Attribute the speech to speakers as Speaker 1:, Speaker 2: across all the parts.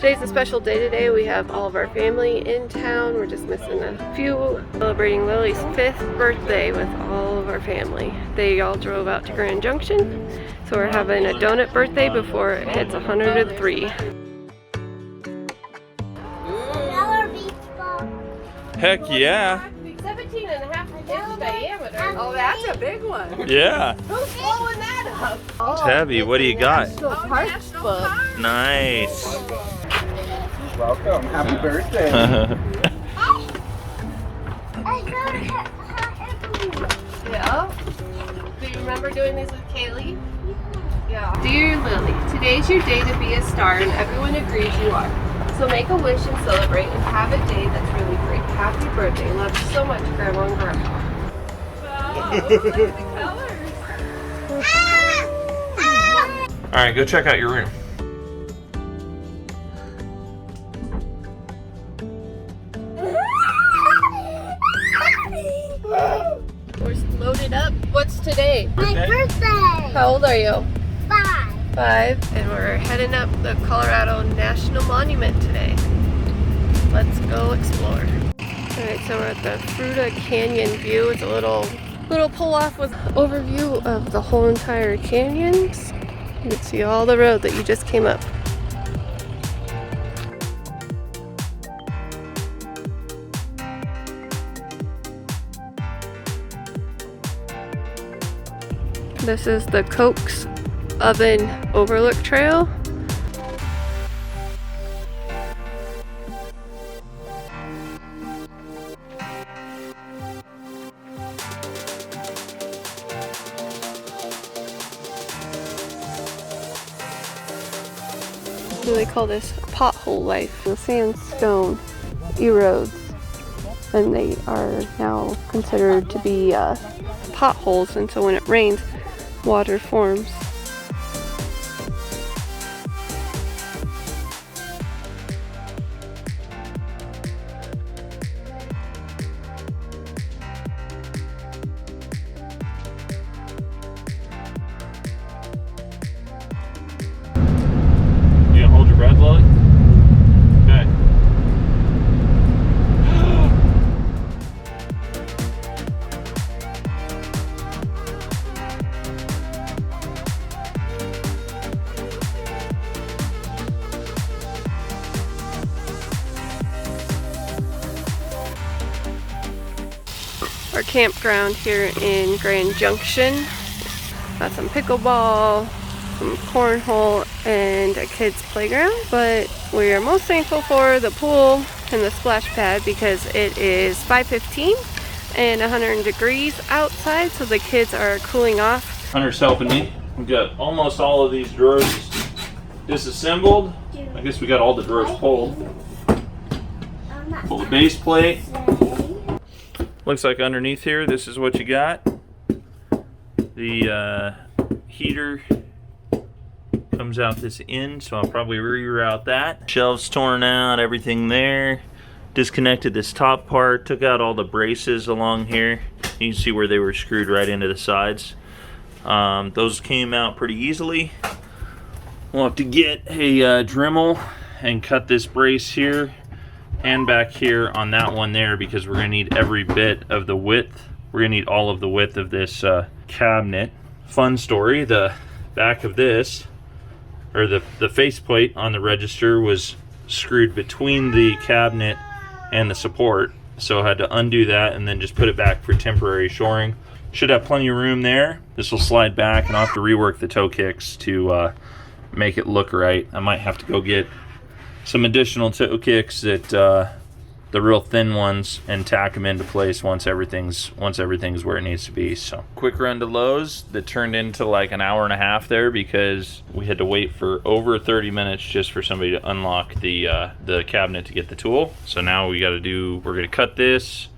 Speaker 1: Today's a special day today. We have all of our family in town. We're just missing a few. Celebrating Lily's 5th birthday with all of our family. They all drove out to Grand Junction. So we're having a donut birthday before it hits 103.
Speaker 2: Heck yeah.
Speaker 1: 17 and a half inch diameter.
Speaker 3: Oh, that's a big one.
Speaker 2: Yeah.
Speaker 1: Who's blowing that up?
Speaker 2: Tabby, what do you got?
Speaker 1: Book.
Speaker 2: Nice.
Speaker 4: Welcome. Happy birthday.
Speaker 1: Yeah. Do you remember doing these with Kaylee? Yeah. Dear Lily, today's your day to be a star and everyone agrees you are. So make a wish and celebrate and have a day that's really great. Happy birthday. Love you so much, Grandma and Grandpa. Wow, look at the colors.
Speaker 2: All right, go check out your room.
Speaker 1: We're loaded up. What's today?
Speaker 5: My birthday!
Speaker 1: How old are you?
Speaker 5: 5.
Speaker 1: 5. And we're heading up the Colorado National Monument today. Let's go explore. Alright, so we're at the Fruita Canyon View. It's a little pull off with overview of the whole entire canyons. You can see all the road that you just came up. This is the Coke's Oven Overlook Trail. They call this pothole life. The sandstone erodes and they are now considered to be potholes, and so when it rains, water forms.
Speaker 2: Hold your breath, Lily. Okay.
Speaker 1: Our campground here in Grand Junction. Got some pickleball, some cornhole, and a kids playground, but we are most thankful for the pool and the splash pad because it is 5:15 and 100 degrees outside, so the kids are cooling off.
Speaker 2: Hunter's helping me. We've got almost all of these drawers disassembled. I guess we got all the drawers pulled. Pull the base plate. Looks like underneath here, this is what you got. The heater comes out this end, so I'll probably reroute that. Shelves torn out, everything there. Disconnected this top part, took out all the braces along here. You can see where they were screwed right into the sides. Those came out pretty easily. We'll have to get a Dremel and cut this brace here and back here on that one there, because we're gonna need every bit of the width. We're gonna need all of the width of this cabinet. Fun story, the back of this, or the faceplate on the register was screwed between the cabinet and the support, so I had to undo that and then just put it back for temporary shoring. Should have plenty of room there. This will slide back, and I'll have to rework the toe kicks to make it look right. I might have to go get some additional toe kicks that the real thin ones and tack them into place once everything's where it needs to be. So quick run to Lowe's that turned into like an hour and a half there because we had to wait for over 30 minutes just for somebody to unlock the cabinet to get the tool. So now we're gonna cut this.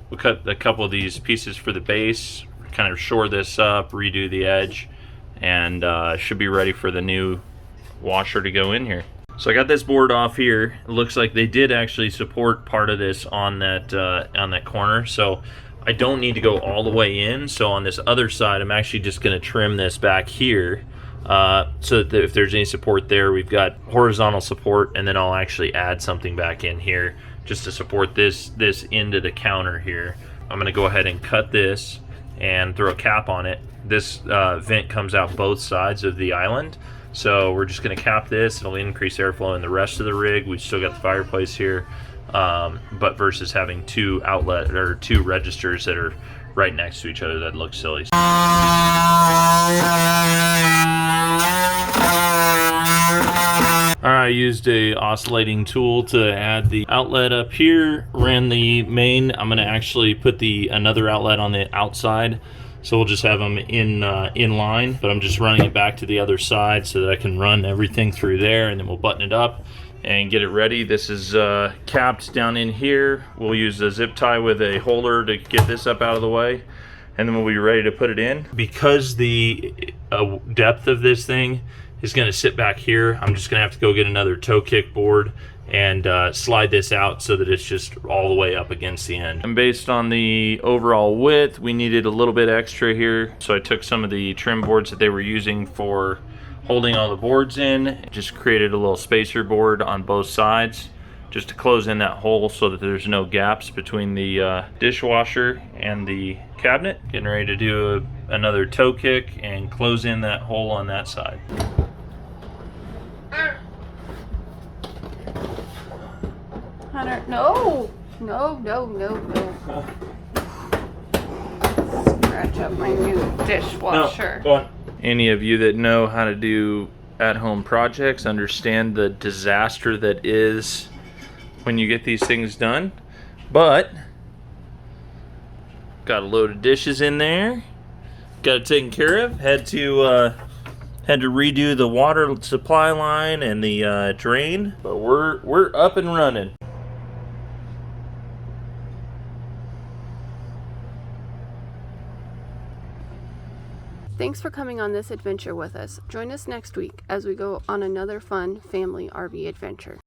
Speaker 2: We'll cut a couple of these pieces for the base, kind of shore this up, redo the edge, and should be ready for the new washer to go in here. So I got this board off here. It looks like they did actually support part of this on that corner, so I don't need to go all the way in. So on this other side, I'm actually just going to trim this back here so that if there's any support there, we've got horizontal support, and then I'll actually add something back in here just to support this into the counter here. I'm going to go ahead and cut this and throw a cap on it. This vent comes out both sides of the island, so we're just going to cap this. It'll increase airflow in the rest of the rig. We've still got the fireplace here, but versus having two registers that are right next to each other, that looks silly. I used a oscillating tool to add the outlet up here, ran the main. I'm going to actually put another outlet on the outside, so we'll just have them in line, but I'm just running it back to the other side so that I can run everything through there, and then we'll button it up and get it ready. This is capped down in here. We'll use a zip tie with a holder to get this up out of the way, and then we'll be ready to put it in. Because the depth of this thing is going to sit back here, I'm just going to have to go get another toe kick board and slide this out so that it's just all the way up against the end. And based on the overall width, we needed a little bit extra here, so I took some of the trim boards that they were using for holding all the boards in, just created a little spacer board on both sides just to close in that hole so that there's no gaps between the dishwasher and the cabinet. Getting ready to do another toe kick and close in that hole on that side.
Speaker 1: Hunter, no. Scratch up my new dishwasher.
Speaker 2: No, go on. Any of you that know how to do at-home projects understand the disaster that is when you get these things done. But got a load of dishes in there, got it taken care of. Had to redo the water supply line and the drain, but we're up and running.
Speaker 1: Thanks for coming on this adventure with us. Join us next week as we go on another fun family RV adventure.